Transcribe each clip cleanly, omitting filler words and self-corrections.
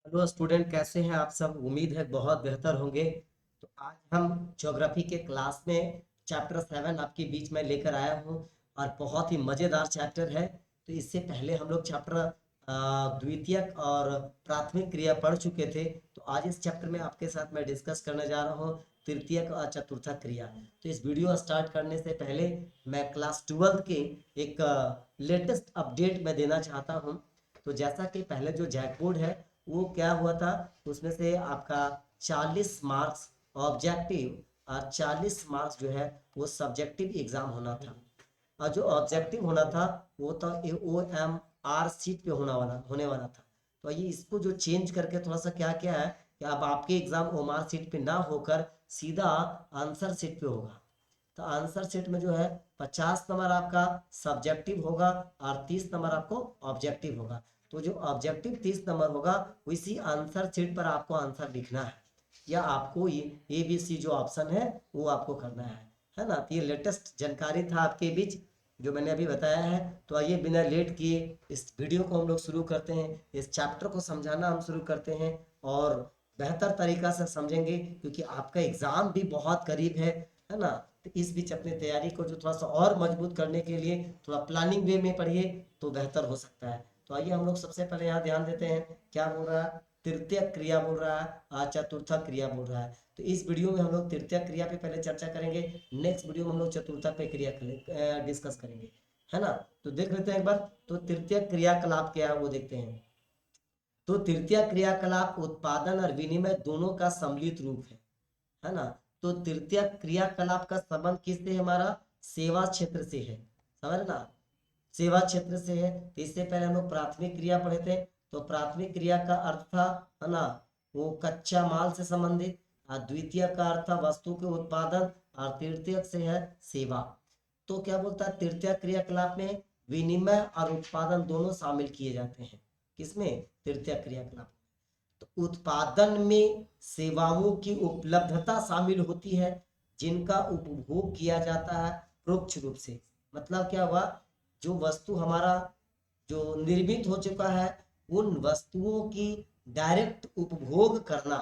Hello student, कैसे हैं आप सब? उम्मीद है बहुत बेहतर होंगे। तो आज हम ज्योग्राफी के क्लास में चैप्टर 7 आपके बीच में लेकर आया हूँ और बहुत ही मज़ेदार चैप्टर है। तो इससे पहले हम लोग चैप्टर द्वितीयक और प्राथमिक क्रिया पढ़ चुके थे। तो आज इस चैप्टर में आपके साथ मैं डिस्कस करने जा रहा हूँ तृतीयक और चतुर्थक क्रिया। तो इस वीडियो स्टार्ट करने से पहले मैं क्लास 12 के एक लेटेस्ट अपडेट मैं देना चाहता हूँ। तो जैसा कि पहले जो जैक बोर्ड है वो क्या हुआ था, उसमें से आपका 40 मार्क्स ऑब्जेक्टिव और 40 मार्क्स जो है वो सब्जेक्टिव एग्जाम होना था। और जो ऑब्जेक्टिव होना था वो तो OMR सीट पे होने वाला था। तो ये इसको जो चेंज करके थोड़ा सा क्या क्या है कि अब आपके एग्जाम OMR सीट पे ना होकर सीधा आंसर सीट पे होगा। तो आंसर सेट में जो है 50 नंबर आपका सब्जेक्टिव होगा और 30 नंबर आपको ऑब्जेक्टिव होगा। तो जो ऑब्जेक्टिव 30 नंबर होगा उसी आंसर सेट पर आपको आंसर लिखना है, या आपको ये ABC जो ऑप्शन है वो आपको करना है ना। तो ये लेटेस्ट जानकारी था आपके बीच जो मैंने अभी बताया है। तो आइए बिना लेट किए इस वीडियो को हम लोग शुरू करते हैं, इस चैप्टर को समझाना हम शुरू करते हैं और बेहतर तरीका से समझेंगे क्योंकि आपका एग्जाम भी बहुत करीब है ना। तो इस बीच अपनी तैयारी को जो थोड़ा सा और मजबूत करने के लिए थोड़ा प्लानिंग वे में पढ़िए तो बेहतर हो सकता है। तो आइए हम लोग सबसे पहले यहाँ ध्यान देते हैं क्या बोल रहा है। तृतीय क्रिया बोल रहा है और चतुर्थक क्रिया बोल रहा है। तो इस वीडियो में हम लोग तृतीय क्रिया पे पहले चर्चा करेंगे, नेक्स्ट वीडियो में हम लोग चतुर्थक पे क्रिया डिस्कस करेंगे, है ना। तो देख लेते हैं एक बार। तो तृतीय क्रियाकलाप क्या है वो देखते हैं। तो तृतीय क्रियाकलाप उत्पादन और विनिमय दोनों का सम्मिलित रूप है ना। तो तृतीय क्रियाकलाप का संबंध किससे है? हमारा सेवा क्षेत्र से है, समझ ना। सेवा क्षेत्र से है। तो इससे पहले हम लोग प्राथमिक क्रिया पढ़े थे। तो प्राथमिक क्रिया का अर्थ था, है ना, वो कच्चा माल से संबंधित। और द्वितीय का अर्थ था वस्तु के उत्पादन। और तृतीय से है सेवा। तो क्या बोलता है, तृतीय क्रियाकलाप में विनिमय और उत्पादन दोनों शामिल किए जाते हैं। किसमें? तृतीय क्रियाकलाप। तो उत्पादन में सेवाओं की उपलब्धता शामिल होती है जिनका उपभोग किया जाता है परोक्ष रूप से। मतलब क्या हुआ, जो वस्तु हमारा जो निर्मित हो चुका है उन वस्तुओं की डायरेक्ट उपभोग करना,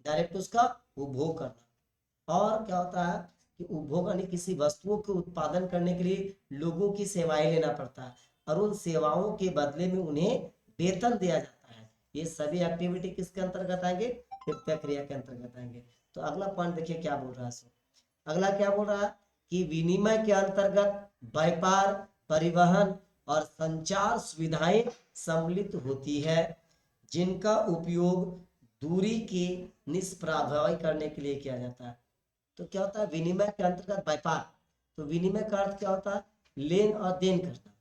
डायरेक्ट उसका उपभोग करना। और क्या होता है कि उपभोग यानी किसी वस्तुओं के उत्पादन करने के लिए लोगों की सेवाएं लेना पड़ता है और उन सेवाओं के बदले में उन्हें वेतन दिया जाता है। ये सभी एक्टिविटी किसके अंतर्गत आएंगे? तृतीय क्रिया के अंतर्गत आएंगे। तो अगला पॉइंट देखिए क्या बोल रहा है सो। अगला क्या बोल रहा है कि विनिमय के अंतर्गत व्यापार, परिवहन और संचार सुविधाएं सम्मिलित होती है जिनका उपयोग दूरी की निष्प्रभावी करने के लिए किया जाता है। तो क्या होता है विनिमय के अंतर्गत? व्यापार। तो विनिमय का अर्थ क्या होता है? लेन और देन करना,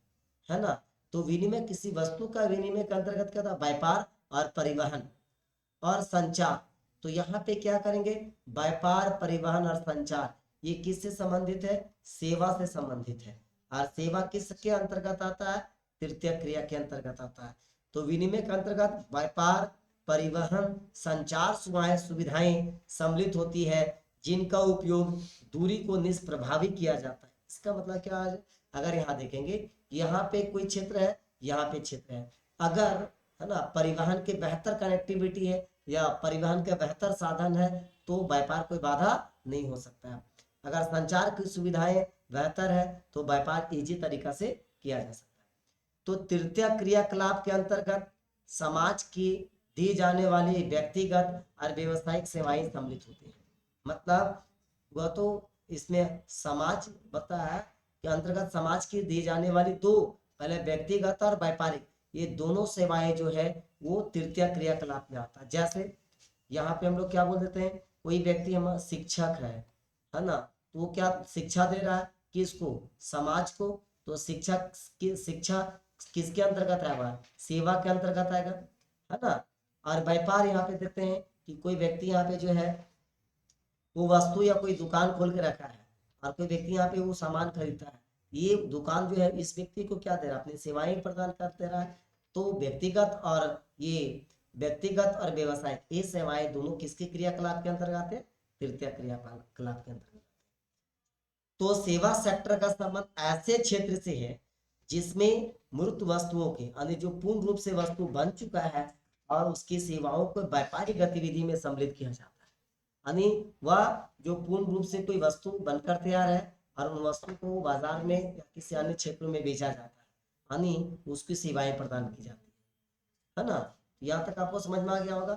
है ना। तो विनिमय किसी वस्तु का विनिमय के अंतर्गत क्या था? व्यापार और परिवहन और संचार। तो यहाँ पे क्या करेंगे? व्यापार, परिवहन और संचार ये किससे संबंधित है? सेवा से संबंधित है। और सेवा किसके अंतर्गत आता है? तृतीय क्रिया के अंतर्गत आता है। तो विनिमय के अंतर्गत व्यापार, परिवहन, संचार सुविधाएं सम्मिलित होती है जिनका उपयोग दूरी को निष्प्रभावी किया जाता है। इसका मतलब क्या है? अगर यहाँ देखेंगे, यहाँ पे कोई क्षेत्र है, यहाँ पे क्षेत्र है। अगर, है ना, परिवहन के बेहतर कनेक्टिविटी है या परिवहन का बेहतर साधन है तो व्यापार कोई बाधा नहीं हो सकता है। अगर संचार की सुविधाएं बेहतर है तो व्यापार इजी तरीका से किया जा सकता है। तो तृतीय क्रियाकलाप के अंतर्गत समाज की दी जाने वाली व्यक्तिगत और व्यवसायिक सेवाएं सम्मिलित होती हैं। मतलब वह तो इसमें समाज बता है कि अंतर्गत समाज की दी जाने वाली दो, पहले व्यक्तिगत और व्यापारिक, ये दोनों सेवाएं जो है वो तृतीय क्रियाकलाप में आता है। जैसे यहाँ पे हम लोग क्या बोल देते हैं, कोई व्यक्ति हम शिक्षक है ना, तो वो क्या शिक्षा दे रहा है? किसको? समाज को। तो शिक्षक की शिक्षा किसके अंतर्गत आएगा? सेवा के अंतर्गत आएगा, है ना। और व्यापार यहाँ पे देखते हैं कि कोई व्यक्ति यहाँ पे जो है वो वस्तु या कोई दुकान खोल के रखा है और कोई व्यक्ति यहाँ पे वो सामान खरीदता है। ये दुकान जो है इस व्यक्ति को क्या दे रहा है? अपनी सेवाएं प्रदान कर दे रहा है। तो व्यक्तिगत और व्यवसायिक ये सेवाएं दोनों किसके क्रियाकलाप के अंतर्गत है? तृतीय क्रियाकलाप के अंतर्गत। तो सेवा सेक्टर का संबंध ऐसे क्षेत्र से है जिसमें मूर्त वस्तुओं के यानी जो पूर्ण रूप से वस्तु बन चुका है और उसकी सेवाओं को व्यापारिक गतिविधि में सम्मिलित किया जाता है। यानी वह जो पूर्ण रूप से कोई वस्तु बनकर तैयार है और उन वस्तु को बाजार में या किसी अन्य क्षेत्रों में बेचा जाता है, यानी उसकी सेवाएं प्रदान की जाती है ना। यहाँ तक आपको समझ में आ गया होगा।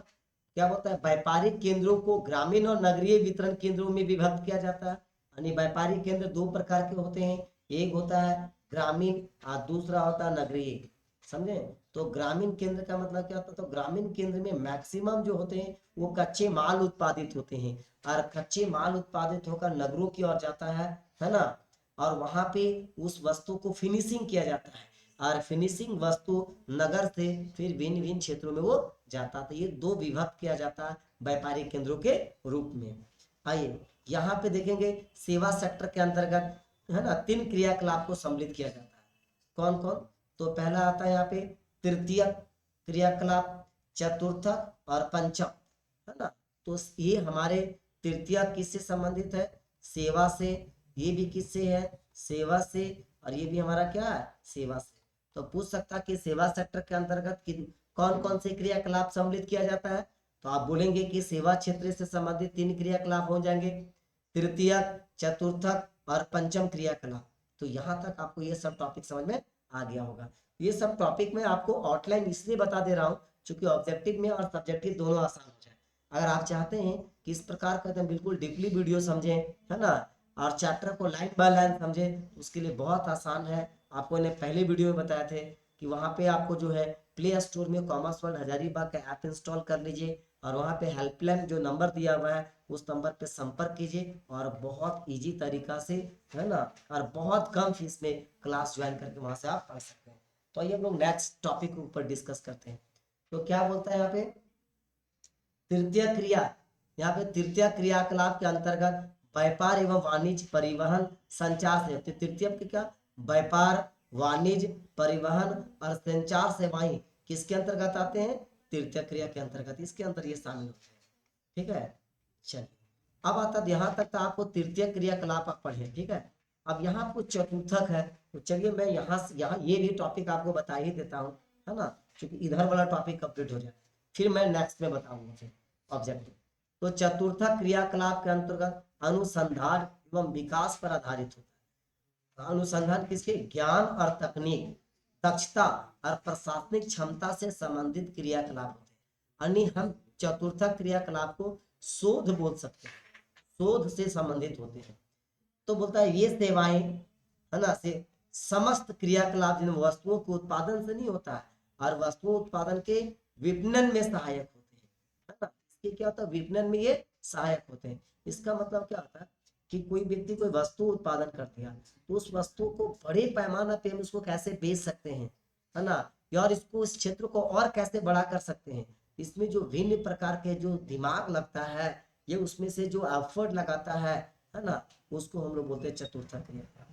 क्या बोलता है, व्यापारिक केंद्रों को ग्रामीण और नगरीय वितरण केंद्रों में विभक्त किया जाता है। यानी व्यापारिक केंद्र दो प्रकार के होते हैं, एक होता है ग्रामीण और दूसरा होता है नगरीय। समझे। तो ग्रामीण केंद्र का मतलब क्या होता है, तो ग्रामीण केंद्र में मैक्सिमम जो होते हैं वो कच्चे माल उत्पादित होते हैं और कच्चे माल उत्पादित होकर नगरों की ओर जाता है ना। और वहां पे उस वस्तु को फिनिशिंग किया जाता है और फिनिशिंग वस्तु नगर से फिर भिन्न भिन्न क्षेत्रों में वो जाता था। ये दो विभक्त किया जाता है व्यापारिक केंद्रों के रूप में। आइए यहाँ पे देखेंगे सेवा सेक्टर के अंतर्गत है ना 3 क्रियाकलाप को सम्मिलित किया जाता है। कौन कौन, तो पहला आता है यहाँ पे तृतीय क्रियाकलाप, चतुर्थक और पंचम, है ना। तो ये हमारे तृतीय किससे संबंधित है, सेवा से। ये भी किससे है, सेवा से। और ये भी हमारा क्या है, सेवा से। तो पूछ सकता कि सेवा सेक्टर के अंतर्गत कौन कौन से क्रियाकलाप सम्मिलित किया जाता है, तो आप बोलेंगे कि सेवा क्षेत्र से संबंधित 3 क्रियाकलाप हो जाएंगे, तृतीय, चतुर्थक और पंचम क्रियाकलाप। तो यहाँ तक आपको ये सब टॉपिक समझ में आ गया होगा। ये सब टॉपिक में आपको आउटलाइन इसलिए बता दे रहा हूँ क्योंकि ऑब्जेक्टिव में और सब्जेक्टिव दोनों आसान हो जाए। अगर आप चाहते हैं कि इस प्रकार का एकदम बिल्कुल डीपली वीडियो समझें, है ना, और चैप्टर को लाइन बाय लाइन समझें, उसके लिए बहुत आसान है। आपको ने पहले वीडियो में बताया थे कि वहाँ पे आपको जो है प्ले स्टोर में कॉमर्स वर्ल्ड हजारीबाग का ऐप इंस्टॉल कर लीजिए और वहाँ पे हेल्पलाइन जो नंबर दिया हुआ है उस नंबर पे संपर्क कीजिए और बहुत इजी तरीका से, है ना, और बहुत कम फीस में क्लास ज्वाइन करके वहाँ से आप पढ़ सकते हैं। तो आइए हम लोग नेक्स्ट टॉपिक के ऊपर डिस्कस करते हैं। तो क्या बोलता है यहाँ पे तृतीय क्रिया, यहाँ पे तृतीय क्रियाकलाप के अंतर्गत व्यापार एवं वाणिज्य, परिवहन, संचार से तृतीय के क्या, व्यापार, वाणिज्य, परिवहन और संचार सेवाएं किसके अंतर्गत आते हैं, तृतीय क्रिया के अंतर्गत, इसके अंदर ये शामिल होते हैं। ठीक है, चलिए अब आता है यहाँ तक तो आपको तृतीय क्रियाकलाप आप पढ़े, ठीक है। अब यहाँ आपको चतुर्थक है, तो चलिए मैं यहाँ ये भी टॉपिक आपको बता ही देता हूँ, है ना, क्योंकि इधर वाला टॉपिक कंप्लीट हो जाए फिर मैं नेक्स्ट में बताऊंगा फिर ऑब्जेक्टिव। तो चतुर्थक क्रियाकलाप के अंतर्गत अनुसंधान एवं विकास पर आधारित होता है। अनुसंधान किसके, ज्ञान और तकनीक, दक्षता और प्रशासनिक क्षमता से संबंधित क्रियाकलाप होते हैं। यानी हम चतुर्थक क्रियाकलाप को शोध बोल सकते हैं, शोध से संबंधित होते हैं। तो बोलता है ये सेवाएं, है ना, से समस्त क्रियाकलाप जिन वस्तुओं के उत्पादन से नहीं होता है और वस्तुओं उत्पादन के विपणन में सहायक होते हैं, है ना। इसके क्या होता है, विपणन में ये सहायक होते हैं। इसका मतलब क्या होता है कि कोई व्यक्ति कोई वस्तु उत्पादन कर दिया तो उस वस्तु को बड़े पैमाने पे हम उसको कैसे बेच सकते हैं, है ना, और इसको इस क्षेत्र को और कैसे बड़ा कर सकते हैं। इसमें जो भिन्न प्रकार के जो दिमाग लगता है, ये उसमें से जो एफर्ट लगाता है ना, उसको हम लोग बोलते हैं चतुर्थक क्रिया।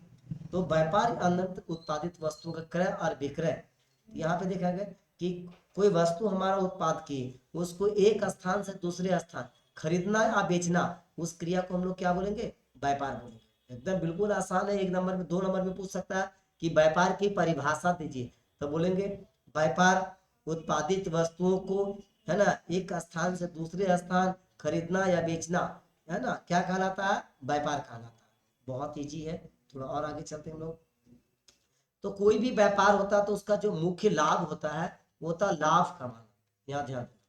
तो व्यापार अनंत उत्पादित वस्तुओं का क्रय और विक्रय, यहाँ पे देखा गया कि कोई वस्तु हमारा उत्पाद की उसको एक स्थान से दूसरे स्थान खरीदना या बेचना, उस क्रिया को हम लोग क्या बोलेंगे, व्यापार बोलेंगे। एकदम बिल्कुल आसान है। 1 नंबर में 2 नंबर में पूछ सकता है कि व्यापार की परिभाषा दीजिए, तो बोलेंगे व्यापार उत्पादित वस्तुओं को, है ना, एक स्थान से दूसरे स्थान खरीदना या बेचना, है ना, क्या कहलाता है, व्यापार कहलाता है। बहुत ईजी है। थोड़ा और आगे चलते हैं हम लोग। तो कोई भी व्यापार होता है तो उसका जो मुख्य लाभ होता है वो होता है लाभ कमाना। यहाँ ध्यान देना,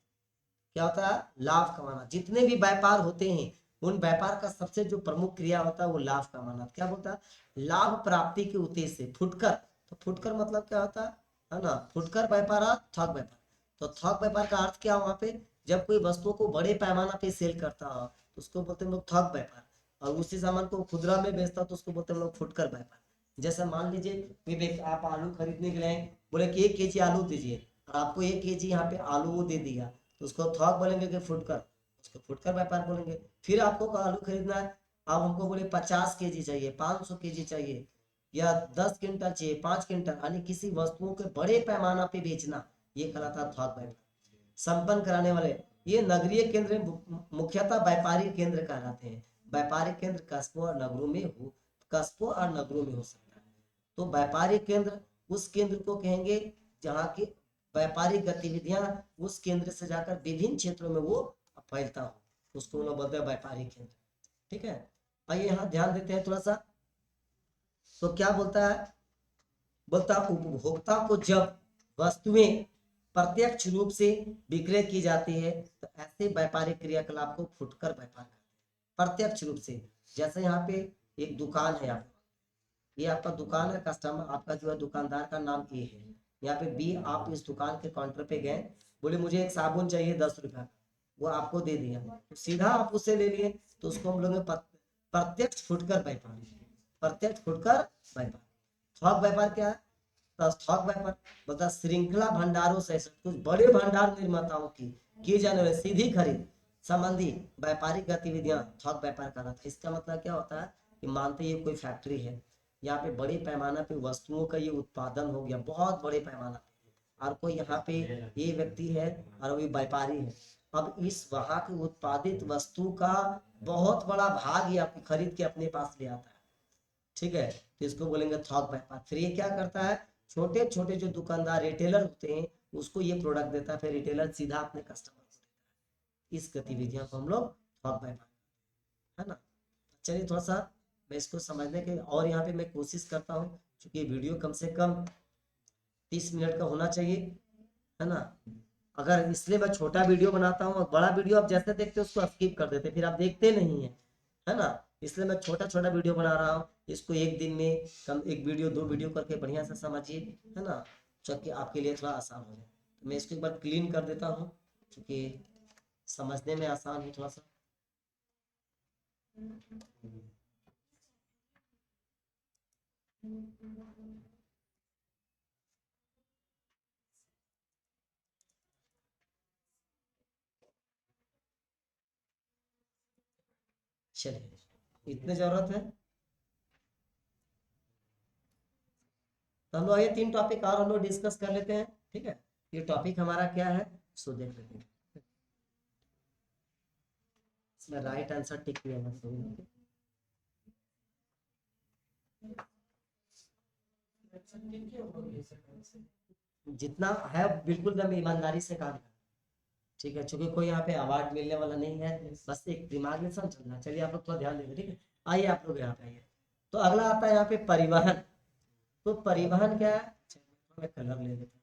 क्या होता है, लाभ कमाना। जितने भी व्यापार होते हैं उन व्यापार का सबसे जो प्रमुख क्रिया होता है वो लाभ कमाना। क्या बोलता है, लाभ प्राप्ति के उद्देश्य से फुटकर। तो फुटकर मतलब क्या होता है ना, फुटकर व्यापार और थोक व्यापार। तो थोक व्यापार का अर्थ क्या हुआ पे, जब कोई वस्तुओं को बड़े पैमाना पे सेल करता हो तो उसको बोलते हैं लोग थोक व्यापार, और उसी सामान को खुदरा में बेचता तो उसको बोलते हैं लोग फुटकर व्यापार। जैसे मान लीजिए कोई व्यक्ति आप आलू खरीदने के लिए बोले कि 1 केजी आलू दीजिए और आपको 1 केजी यहाँ पे आलू वो दे दिया, तो उसको थोक बोलेंगे कि फुटकर, उसको फुटकर व्यापार बोलेंगे। फिर आपको आलू खरीदना है, आप हमको बोले 50 केजी चाहिए, 500 केजी चाहिए या 10 क्विंटल चाहिए, 5 क्विंटल, यानी किसी वस्तुओं के बड़े पैमाना पे बेचना, ये कहलाता है थोक व्यापार। संपन्न कराने वाले, ये नगरीय केंद्र मुख्यतः व्यापारिक केंद्र कहलाते हैं। व्यापारिक केंद्र कस्बों और नगरों में हो, कस्बों और नगरों में हो सकता है। तो व्यापारिक केंद्र उस केंद्र को कहेंगे जहाँ के व्यापारिक गतिविधियां उस केंद्र से जाकर विभिन्न क्षेत्रों में वो फैलता हो, उसको लोग बोलते हैं व्यापारिक केंद्र। ठीक है, आइए यहाँ ध्यान देते हैं थोड़ा सा। तो क्या बोलता है, बोलता उपभोक्ता को जब वस्तुएं प्रत्यक्ष रूप से विक्रय की जाती है तो ऐसे व्यापारिक क्रियाकलाप को फुटकर व्यापार कहते हैं। प्रत्यक्ष रूप से, जैसे यहाँ पे एक दुकान है, आपका ये आपका दुकान है, कस्टमर आपका जो है दुकानदार का नाम ए है, यहाँ पे बी, आप इस दुकान के काउंटर पे गए, बोले मुझे एक साबुन चाहिए 10 रुपया का, वो आपको दे दिया, तो सीधा आप उससे ले लिए, तो उसको हम लोग प्रत्यक्ष फुटकर व्यापार, प्रत्यक्ष फुटकर व्यापार। थोक व्यापार क्या है, तो थोक व्यापार बता श्रृंखला भंडारों से कुछ बड़े भंडार निर्माताओं की जाने वाली सीधी खरीद संबंधी व्यापारिक गतिविधियां थोक व्यापार कहलाता है। इसका मतलब क्या होता है कि मानते ये कोई फैक्ट्री है, यहाँ पे बड़े पैमाना पे वस्तुओं का ये उत्पादन हो गया, बहुत बड़े पैमाना पे, और कोई यहाँ पे ये व्यक्ति है और वो व्यापारी है, अब इस वहां के उत्पादित वस्तु का बहुत बड़ा भाग ये खरीद के अपने पास ले आता है। ठीक है, तो इसको बोलेंगे थोक व्यापार। फिर ये क्या करता है, छोटे छोटे जो दुकानदार रिटेलर होते हैं उसको ये प्रोडक्ट देता है, फिर रिटेलर सीधा अपने कस्टमर को देता है। इस गतिविधियों को हम लोग थोक व्यापार, है ना। चलिए थोड़ा सा मैं इसको समझने के और यहाँ पे मैं कोशिश करता हूँ, क्योंकि वीडियो कम से कम 30 मिनट का होना चाहिए, है ना। अगर इसलिए मैं छोटा वीडियो बनाता हूँ, और बड़ा वीडियो आप जैसे देखते हो उसको स्किप कर देते, फिर आप देखते नहीं है ना। इसलिए मैं छोटा छोटा वीडियो बना रहा हूँ, इसको एक दिन में कम एक वीडियो 2 वीडियो करके बढ़िया से समझिए, है ना, ताकि आपके लिए थोड़ा आसान हो जाए। तो मैं इसको एक बार क्लीन कर देता हूँ, क्योंकि समझने में आसान हो थोड़ा सा। चलिए, इतने जरूरत है तो हम लोग ये 3 टॉपिक और हम लोग डिस्कस कर लेते हैं। ठीक है, ये टॉपिक हमारा क्या है, सो देख लेते हैं। इसमें राइट आंसर टिक किया मत करो। जितना है बिल्कुल एकदम ईमानदारी से काम करना। ठीक है, चूंकि कोई यहाँ पे अवार्ड मिलने वाला नहीं है, बस एक दिमाग में सब चलना। चलिए आप लोग थोड़ा ध्यान देंगे, ठीक है। आइए आप लोग यहाँ पे आइए। तो अगला आता है यहाँ पे परिवहन। तो परिवहन क्या है, मैं कलर ले लेता हूँ।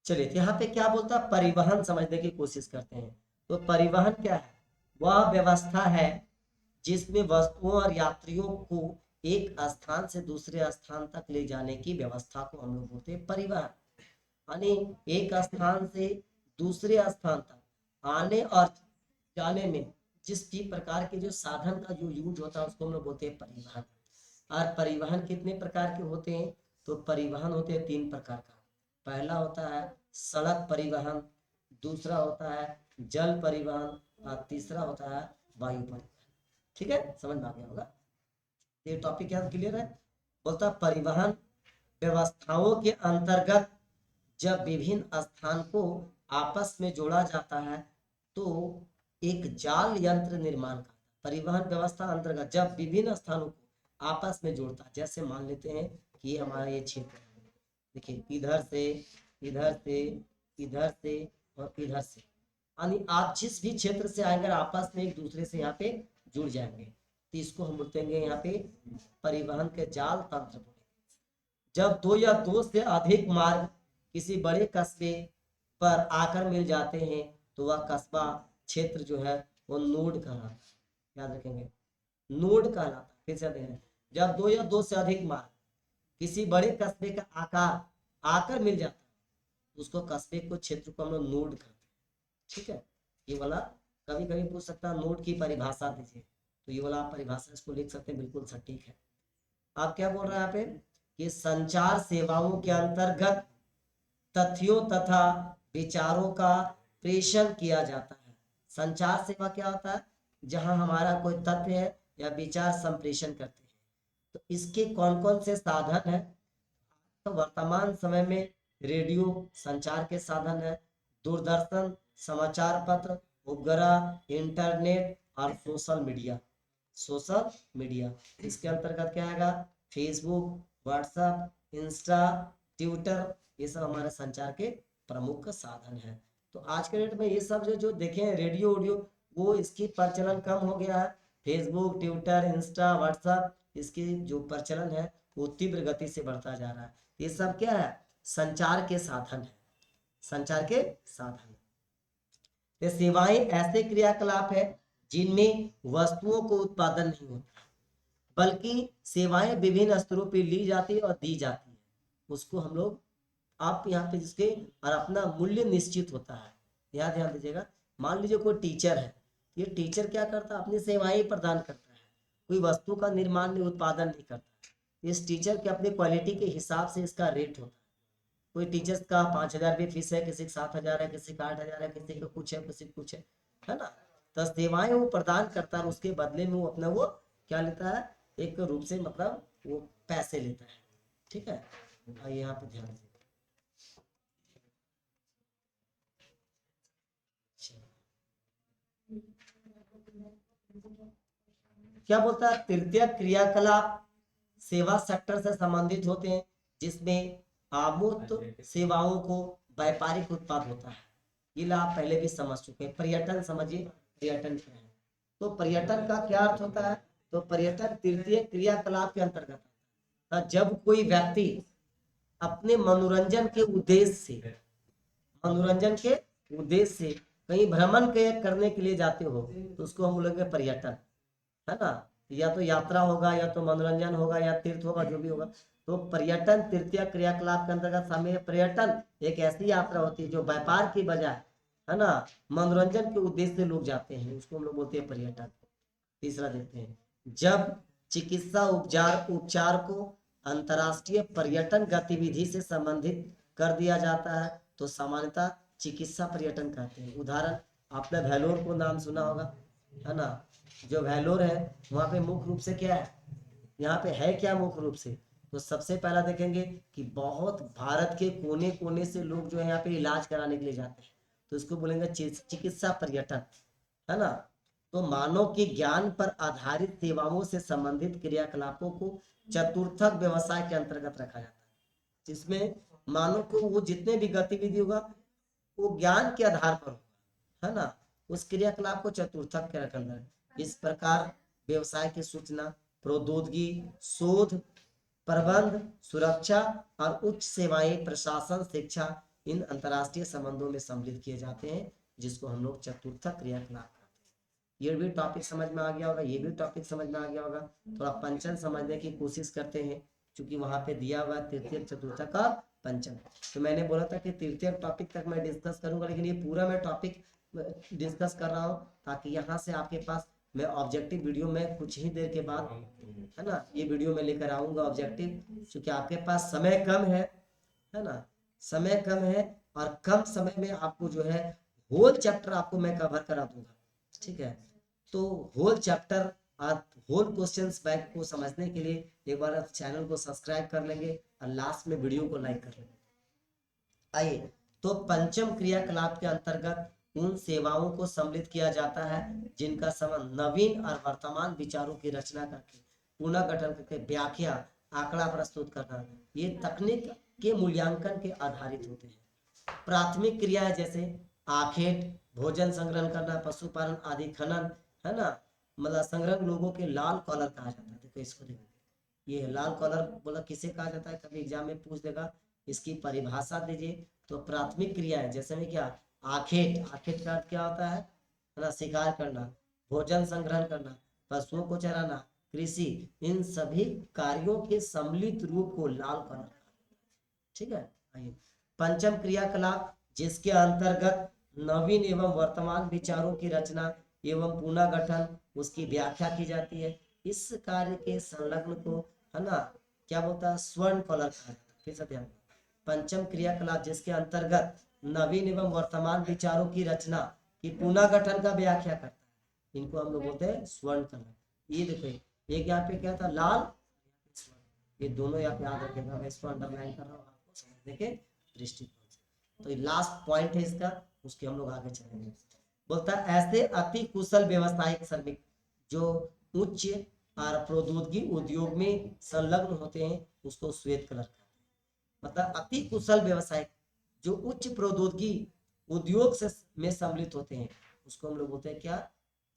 चलिए, तो यहाँ पे क्या बोलता है, परिवहन समझने की कोशिश करते हैं। तो परिवहन क्या है, वह व्यवस्था है जिसमें वस्तुओं और यात्रियों को एक स्थान से दूसरे स्थान तक ले जाने की व्यवस्था को हम लोग बोलते हैं परिवहन। यानी एक स्थान से दूसरे स्थान तक आने और जाने में जिस भी प्रकार के जो साधन का जो यूज होता है उसको हम लोग बोलते हैं परिवहन। और परिवहन कितने प्रकार के होते हैं, तो परिवहन होते हैं 3 प्रकार का। पहला होता है सड़क परिवहन, दूसरा होता है जल परिवहन, और तीसरा होता है वायु परिवहन। ठीक है, समझ में आ गया होगा। ये टॉपिक यहाँ क्लियर है। बोलता परिवहन व्यवस्थाओं के अंतर्गत जब विभिन्न स्थान को आपस में जोड़ा जाता है तो एक जाल यंत्र निर्माण का परिवहन व्यवस्था अंतर्गत जब विभिन्न स्थानों को आपस में जोड़ता है। जैसे मान लेते हैं कि ये हमारा ये क्षेत्र है, देखिए इधर से इधर से इधर से और इधर से, यानी आप जिस भी क्षेत्र से आएंगे आपस में एक दूसरे से यहाँ पे जुड़ जाएंगे, तो इसको हम बोलते हैं यहाँ पे परिवहन के जाल तंत्र। जब 2 या 2 से अधिक मार्ग किसी बड़े कस्बे पर आकर मिल जाते हैं तो वह कस्बा क्षेत्र जो है वो नोड कहलाता है। याद रखेंगे, नोड कहलाता है। फिर से देखें, जब 2 या 2 से अधिक मार्ग किसी बड़े कस्बे का आकार आकर मिल जाता है उसको कस्बे को क्षेत्र को हम लोग नोड कहते हैं। ठीक है, ये वाला कभी कभी पूछ सकता है नोड की परिभाषा दीजिए, तो ये वाला आप परिभाषा इसको लिख सकते हैं, बिल्कुल सटीक है। आप क्या बोल रहे हैं यहाँ पे कि संचार सेवाओं के अंतर्गत तथ्यों तथा विचारों का प्रेषण किया जाता है। संचार सेवा क्या होता है? जहां हमारा कोई तथ्य है या विचार संप्रेषण करते हैं। तो इसके कौन कौन से साधन है? तो वर्तमान समय में रेडियो संचार के साधन है, दूरदर्शन, समाचार पत्र, उपग्रह, इंटरनेट और सोशल मीडिया। सोशल मीडिया इसके अंतर्गत क्या आएगा? फेसबुक, व्हाट्सएप, इंस्टा, ट्विटर, ये सब हमारे संचार के प्रमुख साधन है। तो आज के डेट में ये सब जो देखें रेडियो ऑडियो, वो इसकी प्रचलन कम हो गया है। फेसबुक, ट्विटर, इंस्टा, व्हाट्सएप, इसकी जो प्रचलन है वो तीव्र गति से बढ़ता जा रहा है। ये सब क्या है? संचार के साधन है, संचार के साधन। ये सेवाएं ऐसे क्रियाकलाप है जिनमें वस्तुओं को उत्पादन नहीं होता, बल्कि सेवाएं विभिन्न स्तरों पर ली जाती है और दी जाती है। उसको हम लोग आप यहाँ पे जिसके और अपना मूल्य निश्चित होता है। यहाँ ध्यान दीजिएगा, मान लीजिए कोई टीचर है, ये टीचर क्या करता है? अपनी सेवाएं प्रदान करता है, कोई वस्तु का निर्माण नहीं, उत्पादन नहीं करता। इस टीचर के अपनी क्वालिटी के हिसाब से इसका रेट होता है। कोई टीचर्स का 5,000 भी फीस है, किसी का 7,000 है, किसी का 8,000 है, किसी का कुछ है, किसी कुछ है ना। तो सेवाएं वो प्रदान करता है और उसके बदले में वो अपना वो क्या लेता है? एक रूप से मतलब वो पैसे लेता है। ठीक है, आइए यहाँ पे ध्यान दीजिए। क्या बोलता है? तृतीय क्रियाकलाप सेवा सेक्टर से संबंधित होते हैं, जिसमें अमूर्त सेवाओं को व्यापारिक उत्पाद होता है। ये ला आप पहले भी समझ चुके हैं। पर्यटन समझिए, पर्यटन क्या है? तो पर्यटन का क्या अर्थ होता है? तो पर्यटन तृतीय क्रियाकलाप के अंतर्गत आता है। जब कोई व्यक्ति अपने मनोरंजन के उद्देश्य से, मनोरंजन के उद्देश्य से कहीं भ्रमण करने के लिए जाते हो, तो उसको हम बोलेंगे पर्यटन, है ना। या तो यात्रा होगा, या तो मनोरंजन होगा, या तीर्थ होगा, जो भी होगा। तो पर्यटन तृतीय क्रियाकलाप के अंतर्गत शामिल है। पर्यटन एक ऐसी यात्रा होती है जो व्यापार की बजाय, है ना, मनोरंजन के उद्देश्य से लोग जाते हैं, उसको हम लोग बोलते हैं पर्यटन। तीसरा देखते हैं, जब चिकित्सा उपचार को अंतर्राष्ट्रीय पर्यटन गतिविधि से संबंधित कर दिया जाता है, तो सामान्यतः चिकित्सा पर्यटन कहते हैं। उदाहरण, आपने वेलोर को नाम सुना होगा, है ना। जो वेलोर है वहाँ पे मुख्य रूप से क्या है? यहाँ पे है क्या मुख्य रूप से? तो सबसे पहला देखेंगे कि बहुत भारत के कोने कोने से लोग जो है यहाँ पे इलाज कराने के लिए जाते हैं, तो इसको बोलेंगे चिकित्सा पर्यटन, है ना। तो मानव के ज्ञान पर आधारित सेवाओं से संबंधित क्रियाकलापों को चतुर्थक व्यवसाय के अंतर्गत रखा जाता है, जिसमें मानव को वो जितने भी गतिविधि होगा वो ज्ञान के आधार पर होगा, है ना। उस क्रियाकलाप को चतुर्थक के रखा है। इस प्रकार व्यवसाय की सूचना, प्रौद्योगिकी, शोध, प्रबंध, सुरक्षा और उच्च सेवाएं, प्रशासन, शिक्षा, इन अंतर्राष्ट्रीय संबंधों में सम्मिलित किए जाते हैं, जिसको हम लोग चतुर्थक क्रियाकलाप कहते हैं। ये भी टॉपिक समझ में आ गया होगा, ये भी टॉपिक समझ में आ गया होगा। थोड़ा पंचम समझने की कोशिश करते हैं, क्योंकि वहां पे दिया हुआ तृतीय, चतुर्थक और पंचम। तो मैंने बोला था कि तृतीय टॉपिक तक मैं डिस्कस करूंगा, लेकिन ये पूरा मैं टॉपिक डिस्कस कर रहा हूँ ताकि यहाँ से आपके पास मैं ऑब्जेक्टिव वीडियो में कुछ ही देर के बाद, है ना, ये वीडियो में लेकर आऊंगा ऑब्जेक्टिव, क्योंकि आपके पास समय कम है ना, समय कम है, और कम समय में आपको जो है होल चैप्टर आपको मैं कवर करा दूंगा। ठीक है, तो होल चैप्टर और होल क्वेश्चंस बैंक को समझने के लिए एक बार चैनल को सब्सक्राइब कर लेंगे और लास्ट में वीडियो को लाइक कर लेंगे। आइए, तो पंचम क्रियाकलाप के अंतर्गत उन सेवाओं को सम्मिलित किया जाता है जिनका संबंध नवीन और वर्तमान विचारों की रचना करके, पुनर्गठन करके, व्याख्या, आंकड़ा प्रस्तुत करना, ये तकनीक के मूल्यांकन के आधारित होते हैं। प्राथमिक क्रियाएं जैसे आखेट, भोजन संग्रहण करना, पशुपालन आदि, खनन, है ना, मतलब संग्रह लोगों के लाल कॉलर कहा जाता है। देखो इसको देखो, ये लाल कॉलर बोला किसे कहा जाता है? कभी एग्जाम में पूछ देगा, इसकी परिभाषा दीजिए। तो प्राथमिक क्रियाएं जैसे में क्या? आखेट, आखेट का अर्थ क्या होता है ना, शिकार करना, भोजन संग्रहण करना, पशुओं को चराना, कृषि, इन सभी कार्यों के सम्मिलित रूप को लाल कॉलर। ठीक है, आइए, पंचम क्रियाकलाप जिसके अंतर्गत नवीन एवं वर्तमान विचारों की रचना एवं पुनर्गठन, उसकी व्याख्या की जाती है। इस कार्य के संलग्न को, है ना, क्या बोलता है? स्वर्ण कॉलर कहा जाता है। फिर से ध्यान, पंचम क्रियाकलाप जिसके अंतर्गत नवीन एवं वर्तमान विचारों की रचना की पुनर्गठन का व्याख्या करता है। इनको हम लोग बोलते हैं स्वर्ण कलर। ये देखो एक यहाँ पे क्या था लाल, ये दोनों यहाँ पे याद रखेगा, मैं इसको अंडरलाइन कर रहा हूँ आपको समझने के दृष्टिकोण से। तो ये लास्ट पॉइंट है इसका, उसके हम लोग आगे चलेंगे। बोलता है ऐसे अति कुशल व्यवसायिक श्रमिक जो उच्च और प्रौद्योगिकी उद्योग में संलग्न होते हैं उसको श्वेत कलर कहते हैं। मतलब अति कुशल व्यवसायिक जो उच्च प्रौद्योगिकी उद्योग से में सम्मिलित होते हैं उसको हम लोग बोलते हैं क्या,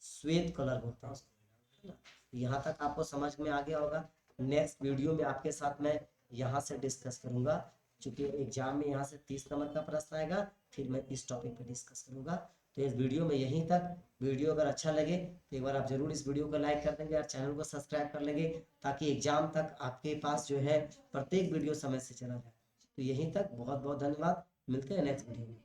श्वेत कलर बोलते हैं उसको। यहाँ तक आपको समझ में आ गया होगा। नेक्स्ट वीडियो में आपके साथ मैं यहाँ से डिस्कस करूंगा, क्योंकि एग्जाम में यहाँ से 30 नंबर का प्रश्न आएगा, फिर मैं इस टॉपिक पे डिस्कस करूंगा। तो इस वीडियो में यहीं तक। वीडियो अगर अच्छा लगे तो एक बार आप जरूर इस वीडियो को लाइक कर देंगे और चैनल को सब्सक्राइब कर लेंगे, ताकि एग्जाम तक आपके पास जो है प्रत्येक वीडियो समय से चला जाए। तो यहीं तक, बहुत बहुत धन्यवाद, मिलते हैं नेक्स्ट वीडियो में।